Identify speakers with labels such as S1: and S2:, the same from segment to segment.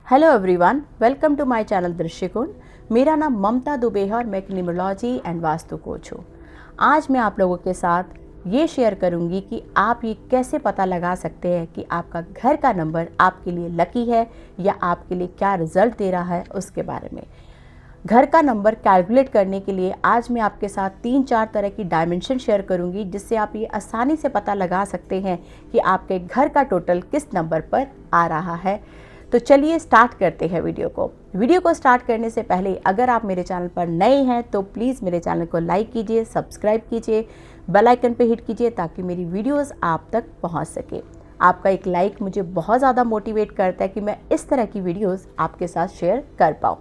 S1: Hello everyone, welcome to my channel Drishtikon. मेरा नाम ममता दुबे है और मैं एक न्यूमरोलॉजी एंड वास्तु कोच हूँ। आज मैं आप लोगों के साथ ये शेयर करूँगी कि आप ये कैसे पता लगा सकते हैं कि आपका घर का नंबर आपके लिए लकी है या आपके लिए क्या रिजल्ट दे रहा है उसके बारे में। घर का नंबर कैलकुलेट करने के लिए आज मैं आपके साथ 3-4 तरह की डायमेंशन शेयर करूंगी, जिससे आप ये आसानी से पता लगा सकते हैं कि आपके घर का टोटल किस नंबर पर आ रहा है। तो चलिए स्टार्ट करते हैं वीडियो को स्टार्ट करने से पहले अगर आप मेरे चैनल पर नए हैं तो प्लीज़ मेरे चैनल को लाइक कीजिए, सब्सक्राइब कीजिए, बेल आइकन पे हिट कीजिए ताकि मेरी वीडियोस आप तक पहुंच सके। आपका एक लाइक मुझे बहुत ज़्यादा मोटिवेट करता है कि मैं इस तरह की वीडियोस आपके साथ शेयर कर पाऊँ।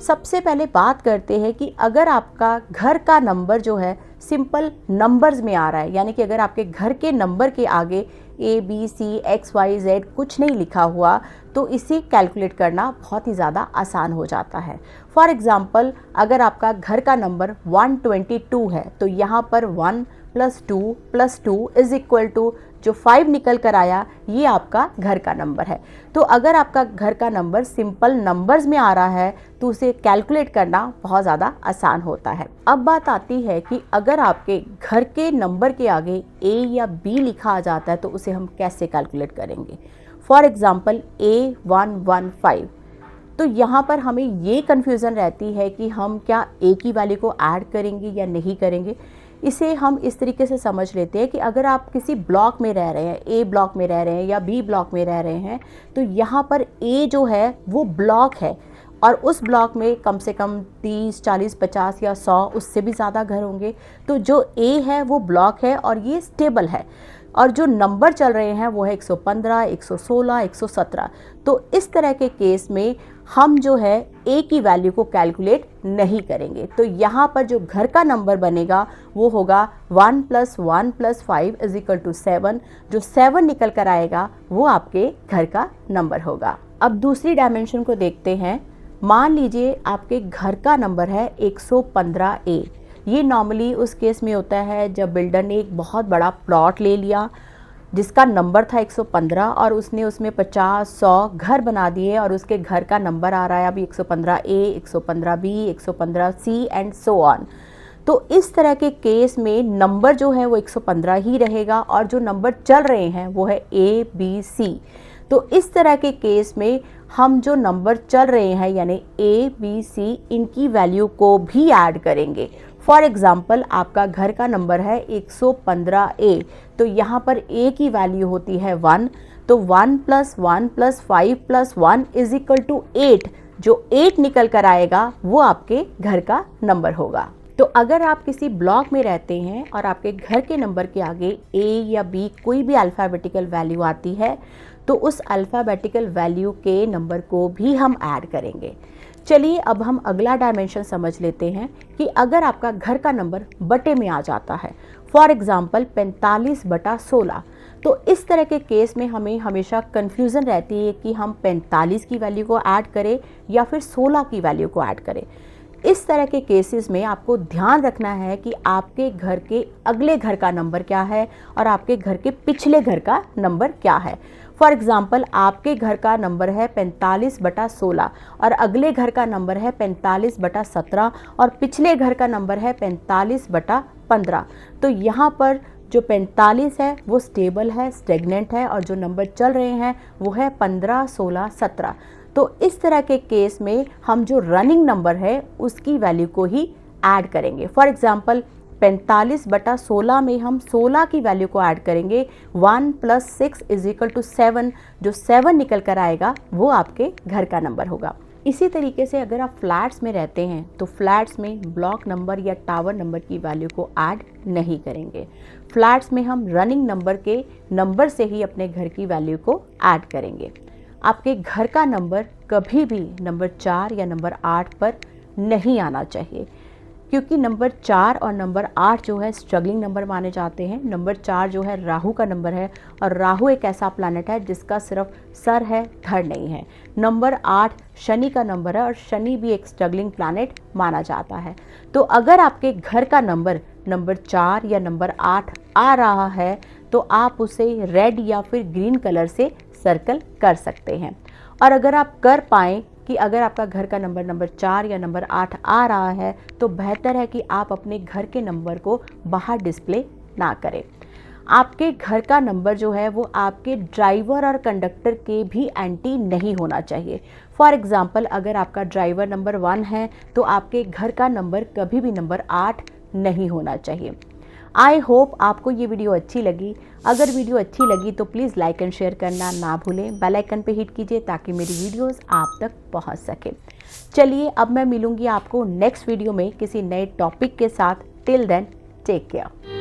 S1: सबसे पहले बात करते हैं कि अगर आपका घर का नंबर जो है सिंपल नंबर्स में आ रहा है, यानी कि अगर आपके घर के नंबर के आगे ABC XYZ कुछ नहीं लिखा हुआ, तो इसे कैलकुलेट करना बहुत ही ज़्यादा आसान हो जाता है। फॉर एग्ज़ाम्पल, अगर आपका घर का नंबर 122 है तो यहाँ पर 1 + 2 इज इक्वल टू जो 5 निकल कर आया, ये आपका घर का नंबर है। तो अगर आपका घर का नंबर सिंपल नंबर्स में आ रहा है तो उसे कैलकुलेट करना बहुत ज़्यादा आसान होता है। अब बात आती है कि अगर आपके घर के नंबर के आगे A या B लिखा आ जाता है तो उसे हम कैसे कैलकुलेट करेंगे। फॉर एग्ज़ाम्पल A115, तो यहाँ पर हमें ये कन्फ्यूज़न रहती है कि हम क्या A की वैल्यू को ऐड करेंगे या नहीं करेंगे। इसे हम इस तरीके से समझ लेते हैं कि अगर आप किसी ब्लॉक में रह रहे हैं, A ब्लॉक में रह रहे हैं या B ब्लॉक में रह रहे हैं, तो यहाँ पर A जो है वो ब्लॉक है और उस ब्लॉक में कम से कम 30, 40, 50 या 100 उससे भी ज़्यादा घर होंगे। तो जो A है वो ब्लॉक है और ये स्टेबल है, और जो नंबर चल रहे हैं वो है 115, 116, 117। तो इस तरह के केस में हम जो है A की वैल्यू को कैलकुलेट नहीं करेंगे। तो यहाँ पर जो घर का नंबर बनेगा वो होगा 1 + 1 + 5 = 7। जो 7 निकल कर आएगा वो आपके घर का नंबर होगा। अब दूसरी डायमेंशन को देखते हैं। मान लीजिए आपके घर का नंबर है 115A। ये नॉर्मली उस केस में होता है जब बिल्डर ने एक बहुत बड़ा प्लॉट ले लिया जिसका नंबर था 115 और उसने उसमें 50, 100 घर बना दिए और उसके घर का नंबर आ रहा है अभी 115A, 115B, 115C and so on. तो इस तरह के केस में नंबर जो है वो 115 ही रहेगा और जो नंबर चल रहे हैं वो है ABC। तो इस तरह के केस में हम जो नंबर चल रहे हैं यानी ABC, इनकी वैल्यू को भी ऐड करेंगे। फॉर एग्ज़ाम्पल, आपका घर का नंबर है 115A, तो यहाँ पर A की वैल्यू होती है 1, तो 1 + 1 + 5 + 1 = 8। जो 8 निकल कर आएगा वो आपके घर का नंबर होगा। तो अगर आप किसी ब्लॉक में रहते हैं और आपके घर के नंबर के आगे A या B कोई भी अल्फ़ाबेटिकल वैल्यू आती है तो उस अल्फ़ाबेटिकल वैल्यू के नंबर को भी हम ऐड करेंगे। चलिए अब हम अगला डायमेंशन समझ लेते हैं कि अगर आपका घर का नंबर बटे में आ जाता है, फॉर एग्ज़ाम्पल 45/16, तो इस तरह के केस में हमें हमेशा कन्फ्यूज़न रहती है कि हम 45 की वैल्यू को ऐड करें या फिर 16 की वैल्यू को ऐड करें। इस तरह के केसेस में आपको ध्यान रखना है कि आपके घर के अगले घर का नंबर क्या है और आपके घर के पिछले घर का नंबर क्या है। फॉर एग्ज़ाम्पल, आपके घर का नंबर है 45/16 और अगले घर का नंबर है 45/17 और पिछले घर का नंबर है 45/15। तो यहाँ पर जो 45 है वो स्टेबल है, स्टेगनेंट है, और जो नंबर चल रहे हैं वो है 15, 16, 17। तो इस तरह के केस में हम जो रनिंग नंबर है उसकी वैल्यू को ही ऐड करेंगे। फॉर एग्ज़ाम्पल, 45/16 में हम 16 की वैल्यू को ऐड करेंगे। 1 + 6 = 7। जो 7 निकल कर आएगा वो आपके घर का नंबर होगा। इसी तरीके से अगर आप फ्लैट्स में रहते हैं तो फ्लैट्स में ब्लॉक नंबर या टावर नंबर की वैल्यू को ऐड नहीं करेंगे। फ्लैट्स में हम रनिंग नंबर के नंबर से ही अपने घर की वैल्यू को ऐड करेंगे। आपके घर का नंबर कभी भी नंबर 4 या नंबर 8 पर नहीं आना चाहिए, क्योंकि नंबर 4 और नंबर 8 जो है स्ट्रगलिंग नंबर माने जाते हैं। नंबर 4 जो है राहु का नंबर है और राहु एक ऐसा प्लैनेट है जिसका सिर्फ सर है, धड़ नहीं है। नंबर 8 शनि का नंबर है और शनि भी एक स्ट्रगलिंग प्लैनेट माना जाता है। तो अगर आपके घर का नंबर 4 या नंबर 8 आ रहा है तो आप उसे रेड या फिर ग्रीन कलर से सर्कल कर सकते हैं। और अगर आप कर पाएँ कि अगर आपका घर का नंबर 4 या नंबर 8 आ रहा है तो बेहतर है कि आप अपने घर के नंबर को बाहर डिस्प्ले ना करें। आपके घर का नंबर जो है वो आपके ड्राइवर और कंडक्टर के भी एंटी नहीं होना चाहिए। फॉर एग्ज़ाम्पल, अगर आपका ड्राइवर नंबर 1 है तो आपके घर का नंबर कभी भी नंबर 8 नहीं होना चाहिए। आई होप आपको ये वीडियो अच्छी लगी। अगर वीडियो अच्छी लगी तो प्लीज़ लाइक एंड शेयर करना ना भूलें। बेल आइकन पे हिट कीजिए ताकि मेरी वीडियोस आप तक पहुंच सके। चलिए अब मैं मिलूंगी आपको नेक्स्ट वीडियो में किसी नए टॉपिक के साथ। Till then take care.